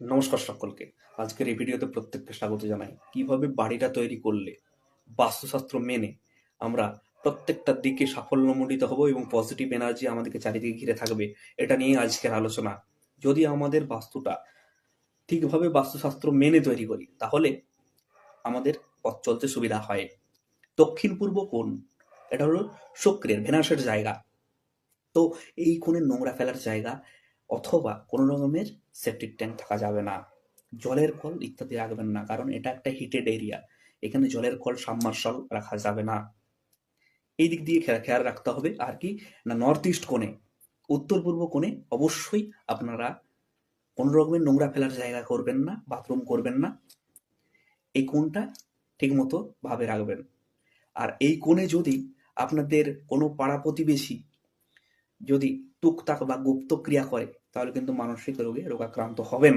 নমস্কার সকলকে। আজকের এই ভিডিওতে প্রত্যেককে স্বাগত জানাই। কিভাবে বাড়িটা তৈরি করলে বাস্তুশাস্ত্র মেনে আমরা প্রত্যেকটা দিকে সাফল্যমণ্ডিত হব এবং পজিটিভ এনার্জি আমাদেরকে চারিদিকে ঘিরে থাকবে, এটা নিয়ে আজকের আলোচনা। যদি আমাদের বাস্তুটা ঠিকভাবে বাস্তুশাস্ত্র মেনে তৈরি করি তাহলে আমাদের পথ চলতে সুবিধা হয়। দক্ষিণ পূর্ব কোণ, এটা হলো শুক্রের ভেনাসের জায়গা। তো এই কোণে নোংরা ফেলার জায়গা অথবা কোনো রকমের সেপটিক ট্যাঙ্ক থাকা যাবে না, জলের কল ইত্যাদি রাখবেন না, কারণ এটা একটা হিটেড এরিয়া। এখানে জলের কল সাবমার্শাল রাখা যাবে না। এই দিক দিয়ে খেয়াল রাখতে হবে। আর কি না, নর্থ ইস্ট কোণে, উত্তর পূর্ব কোণে অবশ্যই আপনারা কোনো রকমের নোংরা ফেলার জায়গা করবেন না, বাথরুম করবেন না। এই কোণটা ঠিক মতো ভাবে রাখবেন। আর এই কোণে যদি আপনাদের কোনো পাড়া প্রতিবেশী যদি টুকটাক বা গুপ্ত ক্রিয়া করে তাহলে কিন্তু মানসিক রোগে রোগাক্রান্ত হবেন।